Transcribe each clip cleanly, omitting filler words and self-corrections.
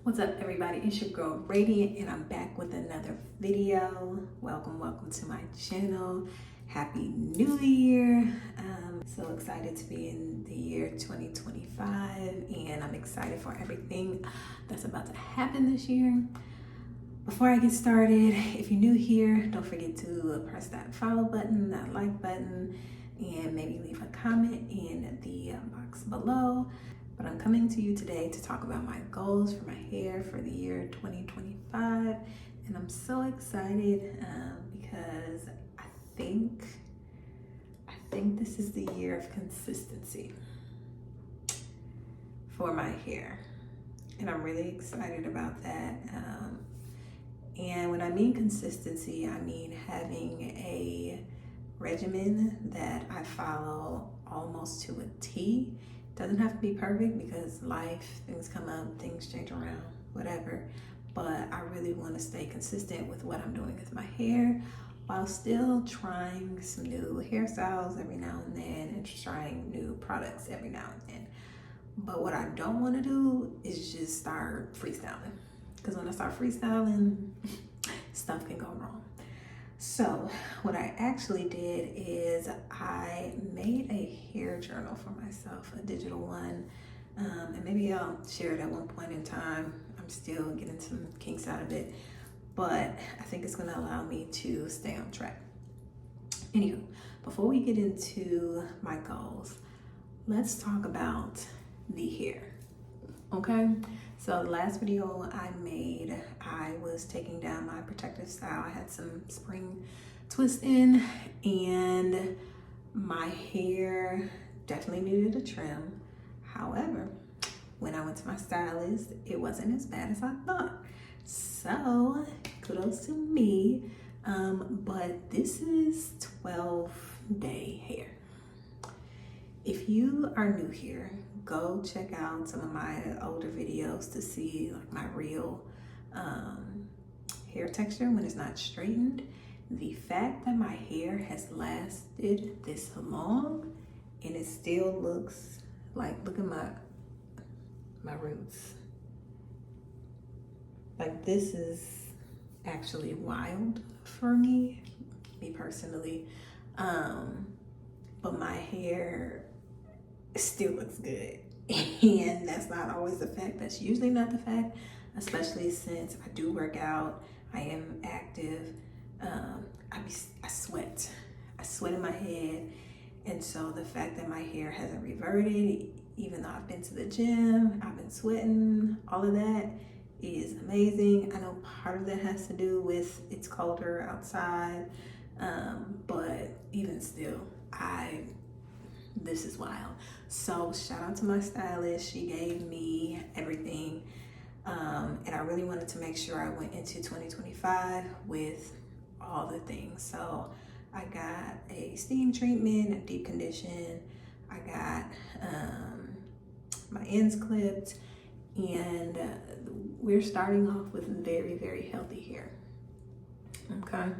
What's up, everybody? It's your girl Radiant, and I'm back with another video. Welcome to my channel. Happy New Year. So excited to be in the year 2025, and I'm excited for everything that's about to happen this year. Before I get started, if you're new here, don't forget to press that follow button, that like button, and maybe leave a comment in the box below. But I'm coming to you today to talk about my goals for my hair for the year 2025. And I'm so excited because I think this is the year of consistency for my hair. And I'm really excited about that. And when I mean consistency, I mean having a regimen that I follow almost to a T. Doesn't have to be perfect because life, things come up, things change around, whatever. But I really want to stay consistent with what I'm doing with my hair while still trying some new hairstyles every now and then and trying new products every now and then. But what I don't want to do is just start freestyling. Because when I start freestyling, stuff can go wrong. So what I actually did is I made a hair journal for myself, a digital one, and maybe I'll share it at one point in time. I'm still getting some kinks out of it, but I think it's going to allow me to stay on track. Anywho, before we get into my goals, let's talk about the hair. Okay, so the last video I made, I was taking down my protective style. I had some spring twist in, and my hair definitely needed a trim. However, when I went to my stylist, it wasn't as bad as I thought. So kudos to me. But this is 12-day hair. If you are new here, go check out some of my older videos to see like my real hair texture when it's not straightened. The fact that my hair has lasted this long and it still looks like, look at my roots. Like, this is actually wild for me personally. But my hair still looks good. And that's not always the fact. That's usually not the fact, especially since I do work out. I am active. I sweat. I sweat in my head. And so the fact that my hair hasn't reverted, even though I've been to the gym, I've been sweating, all of that is amazing. I know part of that has to do with it's colder outside. But even still, this is wild. So shout out to my stylist. She gave me everything. And I really wanted to make sure I went into 2025 with all the things. So I got a steam treatment, a deep condition. I got my ends clipped, and we're starting off with very, very healthy hair. Okay.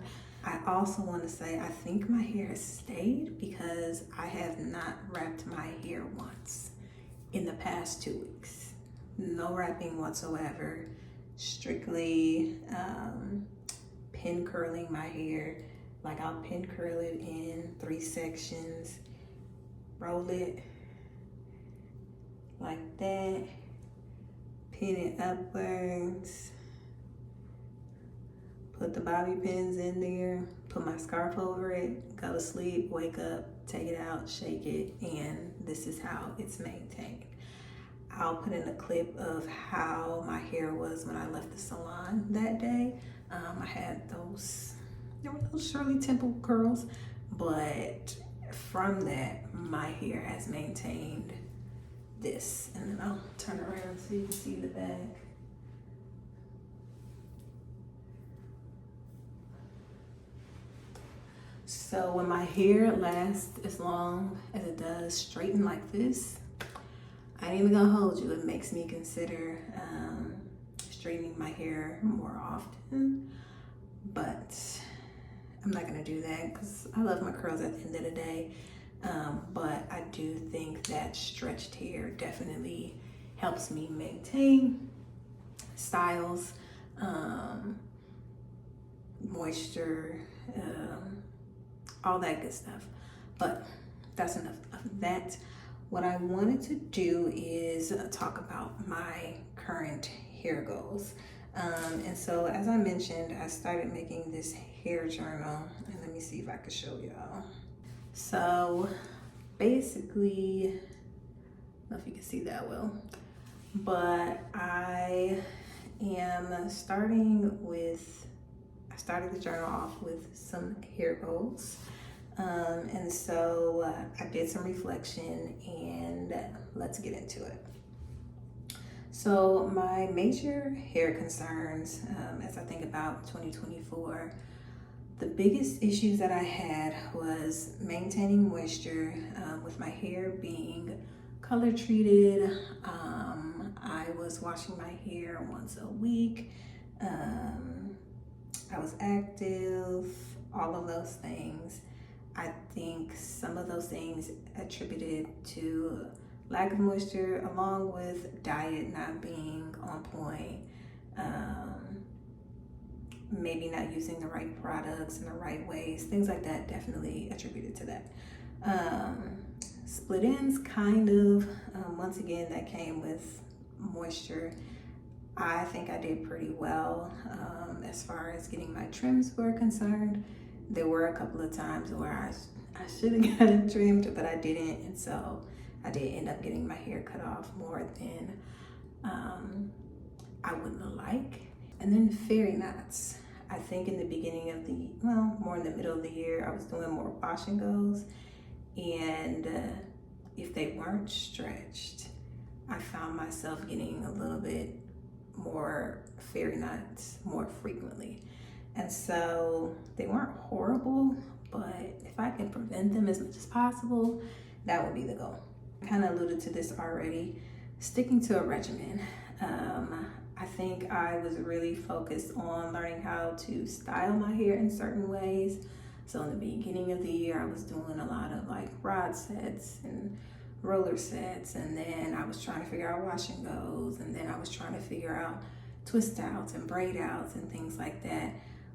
I also want to say I think my hair has stayed because I have not wrapped my hair once in the past 2 weeks. No wrapping whatsoever. Strictly pin curling my hair. Like, I'll pin curl it in 3 sections, roll it like that, pin it upwards, put the bobby pins in there, put my scarf over it, go to sleep, wake up, take it out, shake it, and this is how it's maintained. I'll put in a clip of how my hair was when I left the salon that day. I had there were those Shirley Temple curls, but from that, my hair has maintained this. And then I'll turn around so you can see the back. So when my hair lasts as long as it does straighten like this, I ain't even gonna hold you. It makes me consider straightening my hair more often, but I'm not gonna do that because I love my curls at the end of the day. But I do think that stretched hair definitely helps me maintain styles, moisture, all that good stuff. But that's enough of that. What I wanted to do is talk about my current hair goals. And so, as I mentioned, I started making this hair journal, and let me see if I can show y'all. So basically, I don't know if you can see that well, but I started the journal off with some hair goals. And so I did some reflection, and let's get into it. So my major hair concerns, as I think about 2024, the biggest issues that I had was maintaining moisture with my hair being color treated. I was washing my hair once a week. I was active, all of those things. I think some of those things attributed to lack of moisture, along with diet not being on point, maybe not using the right products in the right ways, things like that definitely attributed to that. Split ends, kind of, once again, that came with moisture. I think I did pretty well as far as getting my trims were concerned. There were a couple of times where I should have gotten trimmed, but I didn't, and so I did end up getting my hair cut off more than I would like. And then fairy knots. I think in the beginning of more in the middle of the year, I was doing more wash and goes, and if they weren't stretched, I found myself getting a little bit more fairy knots more frequently. And so they weren't horrible, but if I can prevent them as much as possible, that would be the goal. I kind of alluded to this already. Sticking to a regimen. I think I was really focused on learning how to style my hair in certain ways. So in the beginning of the year, I was doing a lot of like rod sets and roller sets, and then I was trying to figure out wash and goes, and then I was trying to figure out twist outs and braid outs and things like that,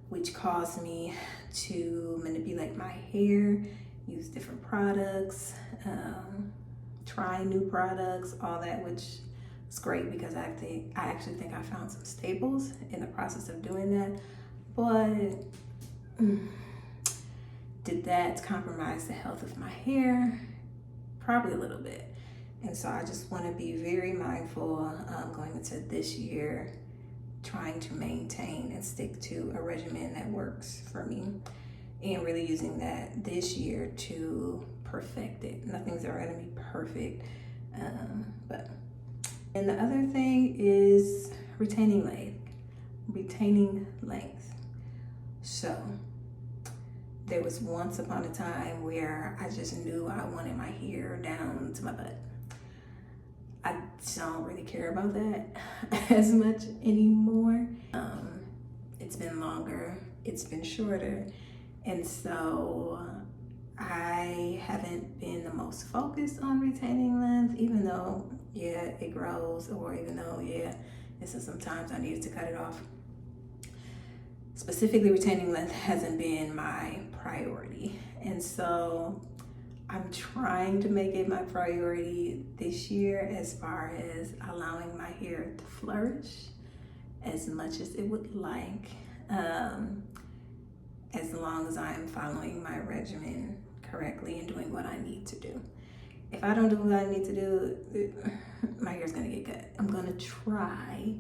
which caused me to manipulate my hair, use different products, try new products, all that, which is great because I actually think I found some staples in the process of doing that. But did that compromise the health of my hair? Probably a little bit. And so I just want to be very mindful going into this year, trying to maintain and stick to a regimen that works for me, and really using that this year to perfect it. Nothing's ever going to be perfect. And the other thing is retaining length. So there was once upon a time where I just knew I wanted my hair down to my butt. I don't really care about that as much anymore. It's been longer, it's been shorter, and so I haven't been the most focused on retaining length, even though, yeah, it grows, or even though, yeah, this is sometimes I needed to cut it off. Specifically, retaining length hasn't been my priority, and so I'm trying to make it my priority this year as far as allowing my hair to flourish as much as it would like, as long as I am following my regimen correctly and doing what I need to do. If I don't do what I need to do, my hair's gonna get cut. I'm gonna try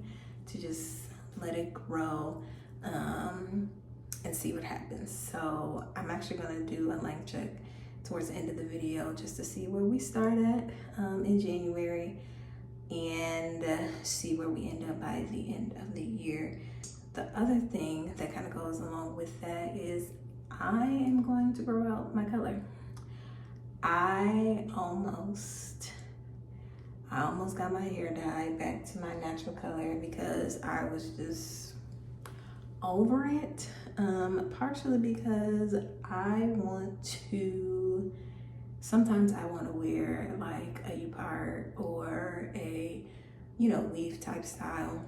to just let it grow and see what happens. So I'm actually gonna do a length check towards the end of the video just to see where we start at in January, and see where we end up by the end of the year. The other thing that kind of goes along with that is I am going to grow out my color. I almost got my hair dyed back to my natural color because I was just over it. Partially because sometimes I want to wear like a U-part or a, weave type style.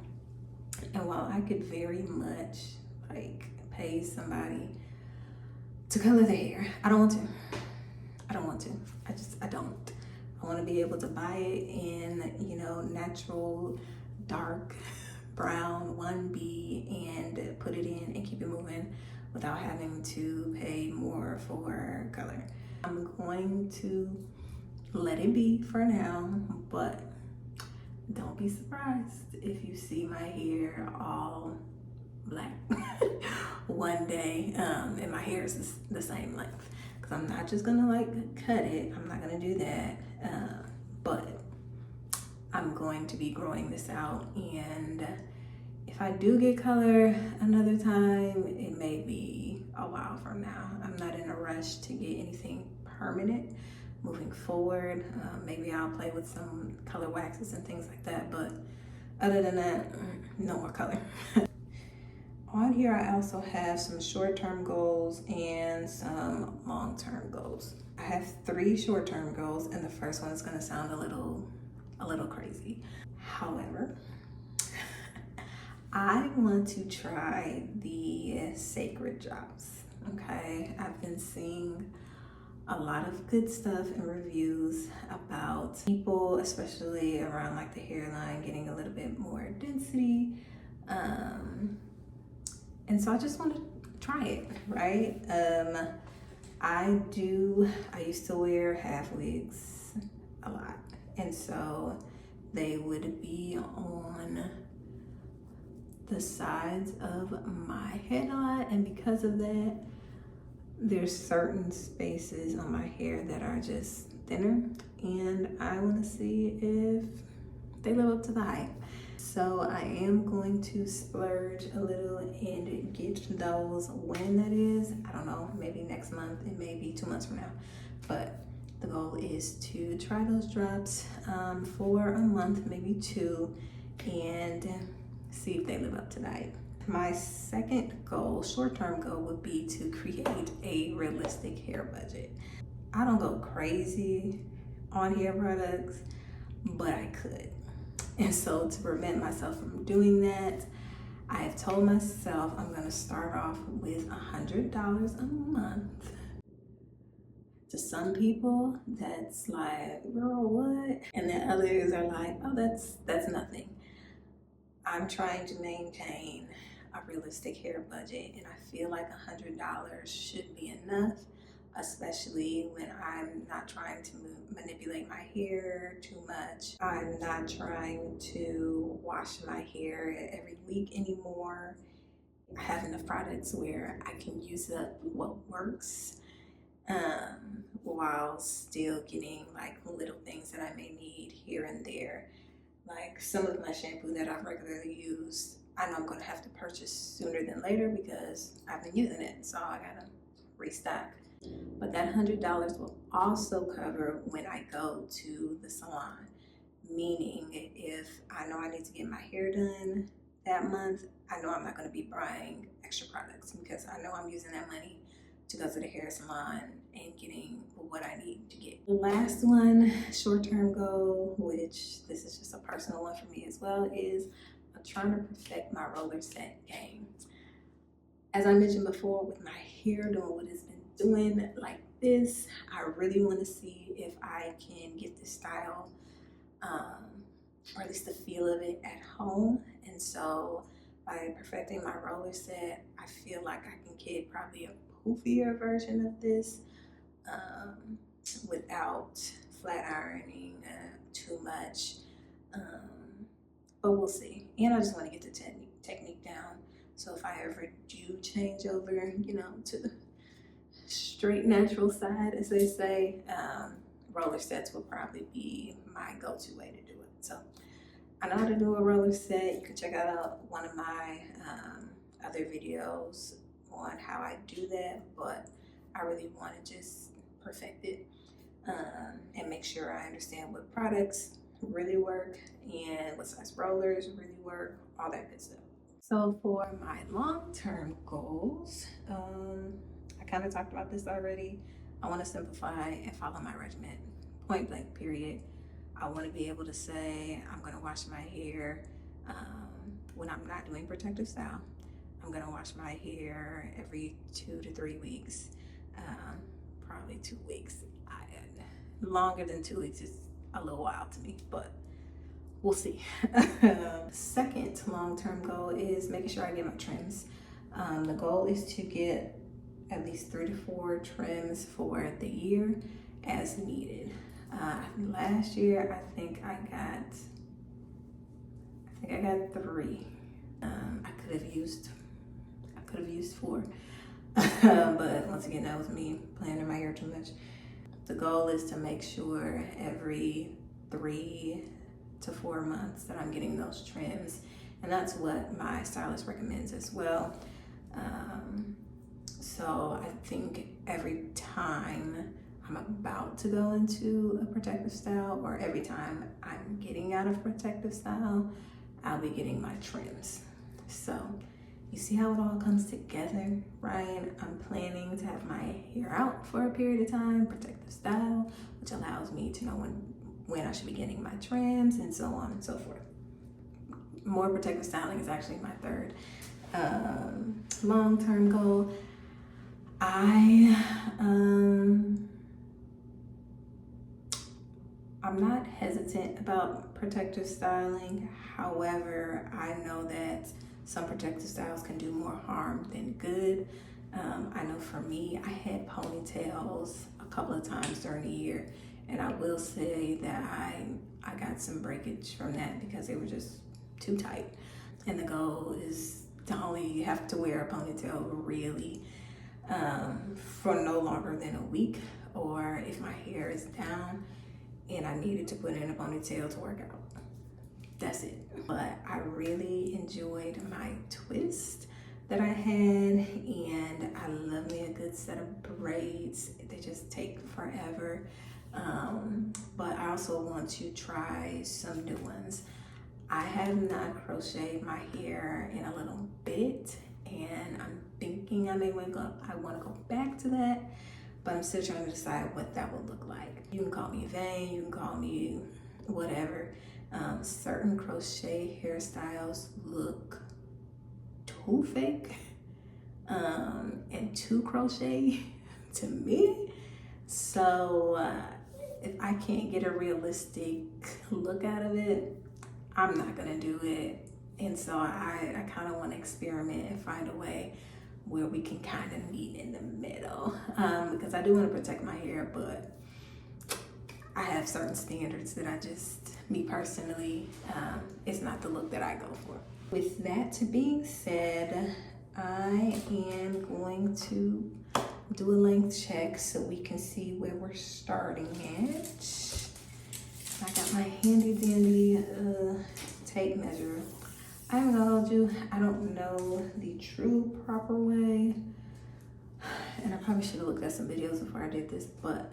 And while I could very much like pay somebody to color their hair, I don't want to. I don't want to. I don't. I want to be able to buy it in, you know, natural, dark brown 1B and put it in and keep it moving without having to pay more for color. I'm going to let it be for now, but don't be surprised if you see my hair all black one day and my hair is the same length, because I'm not just gonna like cut it. I'm not gonna do that, but I'm going to be growing this out, and if I do get color another time, it may be a while from now. I'm not in a rush to get anything permanent moving forward. Maybe I'll play with some color waxes and things like that, but other than that, no more color. On here, I also have some short-term goals and some long-term goals. I have 3 short-term goals, and the first one is gonna sound a little crazy. However, I want to try the sacred drops, okay? I've been seeing a lot of good stuff and reviews about people, especially around like the hairline, getting a little bit more density. And so I just want to try it, right? I used to wear half wigs a lot. And so they would be on the sides of my head a lot. And because of that, there's certain spaces on my hair that are just thinner. And I want to see if they live up to the hype. So I am going to splurge a little and get those. When that is, I don't know, maybe next month, it may be 2 months from now. But the goal is to try those drops for a month, maybe 2, and see if they live up to the hype. My second goal, short-term goal, would be to create a realistic hair budget. I don't go crazy on hair products, but I could. And so to prevent myself from doing that, I have told myself I'm gonna start off with $100 a month. To some people, that's like, girl, what? And then others are like, oh, that's nothing. I'm trying to maintain a realistic hair budget, and I feel like $100 should be enough, especially when I'm not trying to manipulate my hair too much. I'm not trying to wash my hair every week anymore. I have enough products where I can use up what works while still getting like little things that I may need here and there. Like some of my shampoo that I regularly use, I know I'm gonna have to purchase sooner than later because I've been using it, so I gotta restock. But that $100 will also cover when I go to the salon. Meaning, if I know I need to get my hair done that month, I know I'm not gonna be buying extra products because I know I'm using that money to go to the hair salon and getting what I need to get. The last one, short-term goal, which this is just a personal one for me as well, is I'm trying to perfect my roller set game. As I mentioned before, with my hair doing what it's been doing like this, I really want to see if I can get this style, or at least the feel of it at home. And so by perfecting my roller set, I feel like I can get probably a poofier version of this without flat ironing too much, but we'll see. And I just want to get the technique down, so if I ever do change over, you know, to the straight natural side, as they say, roller sets will probably be my go-to way to do it. So I know how to do a roller set. You can check out one of my other videos on how I do that, but I really want to just perfect it and make sure I understand what products really work and what size rollers really work, all that good stuff. So for my long-term goals, I kind of talked about this already. I want to simplify and follow my regimen, point blank, period. I want to be able to say I'm going to wash my hair when I'm not doing protective style, I'm gonna wash my hair every 2 to 3 weeks. Probably 2 weeks. Longer than 2 weeks is a little wild to me, but we'll see. Second long-term goal is making sure I get my trims. The goal is to get at least 3 to 4 trims for the year as needed. Last year, I think I got 3. I could have used 4. But once again, that was me playing in my hair too much. The goal is to make sure every 3 to 4 months that I'm getting those trims, and that's what my stylist recommends as well. So I think every time I'm about to go into a protective style, or every time I'm getting out of protective style, I'll be getting my trims. So you see how it all comes together, right? I'm planning to have my hair out for a period of time, protective style, which allows me to know when I should be getting my trims, and so on and so forth. More protective styling is actually my third long-term goal. I'm not hesitant about protective styling. However, I know that some protective styles can do more harm than good. I know for me, I had ponytails a couple of times during the year, and I will say that I got some breakage from that because they were just too tight. And the goal is to only have to wear a ponytail really for no longer than a week, or if my hair is down and I needed to put in a ponytail to work out. That's it. But I really enjoyed my twist that I had, and I love me a good set of braids. They just take forever. But I also want to try some new ones. I have not crocheted my hair in a little bit, and I'm thinking I want to go back to that, but I'm still trying to decide what that would look like. You can call me vain, you can call me whatever. Certain crochet hairstyles look too fake and too crochet to me. So if I can't get a realistic look out of it, I'm not gonna do it. And so I kind of want to experiment and find a way where we can kind of meet in the middle, because I do want to protect my hair, but I have certain standards that me personally, it's not the look that I go for. With that being said, I am going to do a length check so we can see where we're starting at. I got my handy dandy tape measure. I'm gonna hold you, I don't know the true proper way, and I probably should have looked at some videos before I did this, but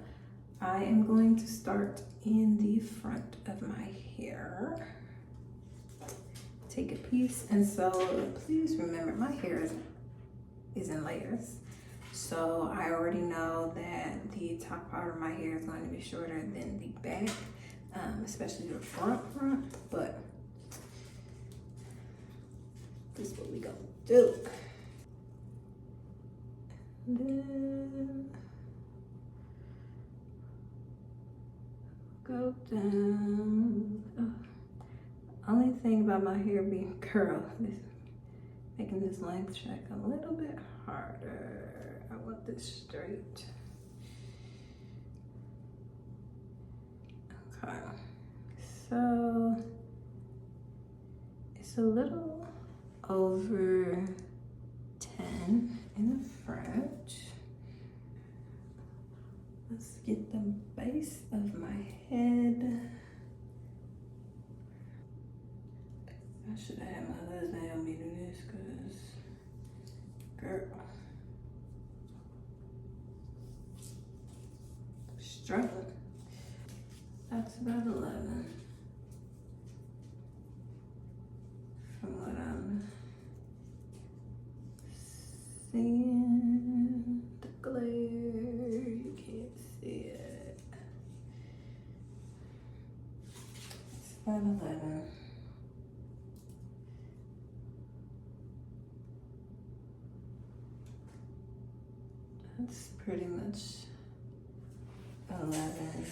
I am going to start in the front of my hair. Take a piece, and so please remember my hair is in layers. So I already know that the top part of my hair is going to be shorter than the back, especially the front, but this is what we gonna do. And then go down. Oh, only thing about my hair being curled is making this length check a little bit harder. I want this straight. Okay, so it's a little over 10 in the front. Let's get the base of my head. I should have had my husband help me do this, cause girl, struggling. That's about 11. From what I'm seeing, the glare, you can't see it. It's about 11. That's pretty much 11.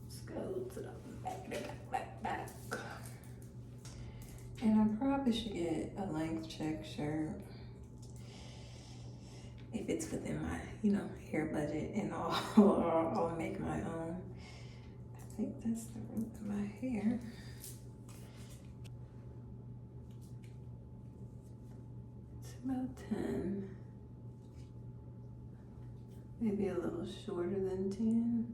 Let's go to the back. And I probably should get a length check shirt if it's within my, hair budget, and I'll make my own. I think that's the root of my hair. It's about 10. Maybe a little shorter than 10.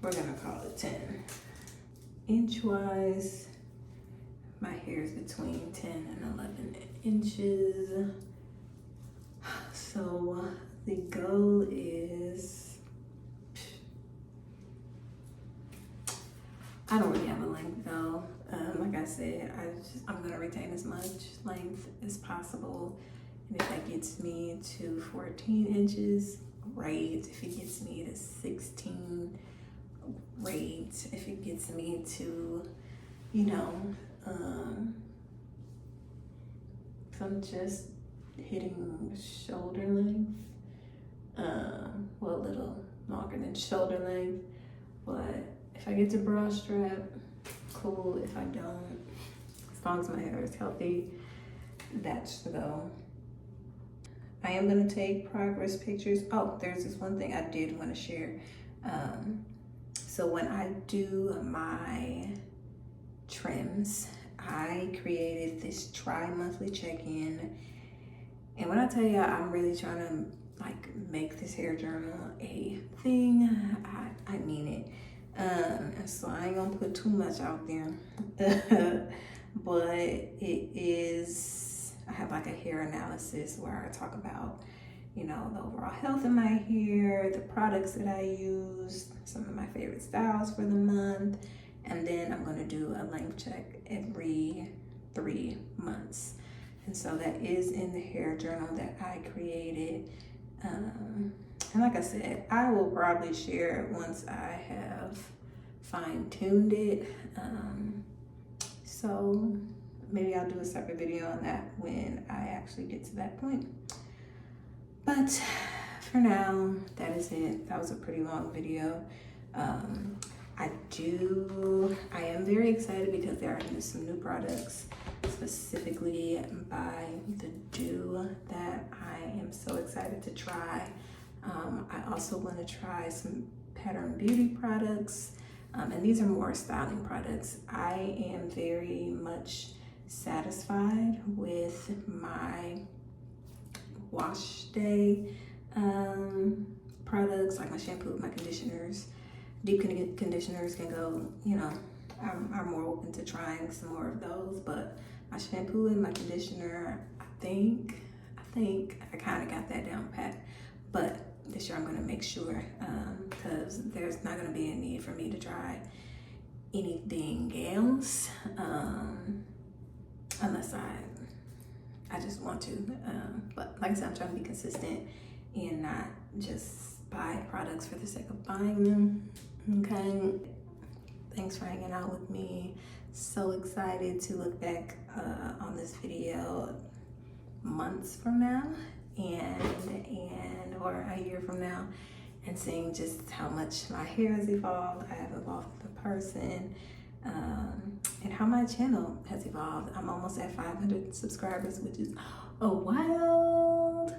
We're gonna call it 10. Inch-wise, my hair is between 10 and 11 inches. So the goal is, I don't really have a length though. Like I said, I'm gonna retain as much length as possible. And if that gets me to 14 inches, great. If it gets me to 16, great. If it gets me to, if I'm just hitting shoulder length, well, a little longer than shoulder length, but if I get to bra strap, cool. If I don't, as long as my hair is healthy, that's the goal. I am gonna take progress pictures. Oh, there's this one thing I did want to share. So when I do my trims, I created this tri-monthly check-in. And when I tell you I'm really trying to make this hair journal a thing, I mean it. So I ain't gonna put too much out there. But it is, I have a hair analysis where I talk about, the overall health of my hair, the products that I use, some of my favorite styles for the month, and then I'm gonna do a length check every 3 months. And so that is in the hair journal that I created. And like I said, I will probably share it once I have fine-tuned it. So maybe I'll do a separate video on that when I actually get to that point. But for now, that is it. That was a pretty long video. I am very excited because there are some new products, specifically by The Do, that I am so excited to try. I also want to try some Pattern Beauty products, and these are more styling products. I am very much satisfied with my wash day products, like my shampoo, my conditioners. Deep conditioners can go, I'm more open to trying some more of those, but my shampoo and my conditioner, I think I kind of got that down pat. But this year I'm gonna make sure, because there's not gonna be a need for me to try anything else, unless I just want to. But like I said, I'm trying to be consistent and not just buy products for the sake of buying them. Okay, thanks for hanging out with me. So excited to look back on this video months from now or a year from now, and seeing just how much my hair has evolved. I have evolved as a person, and how my channel has evolved. I'm almost at 500 subscribers, which is wild.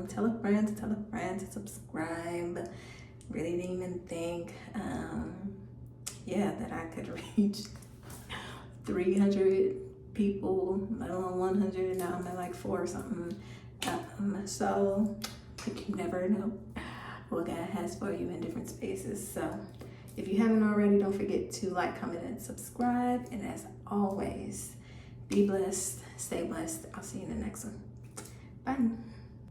Tell a friend to subscribe. Really didn't even think that I could reach 300 people, let alone 100. Now I'm at 4 or something. So you never know what God has for you in different spaces. So if you haven't already, don't forget to like, comment, and subscribe. And as always, be blessed, stay blessed. I'll see you in the next one. Bye.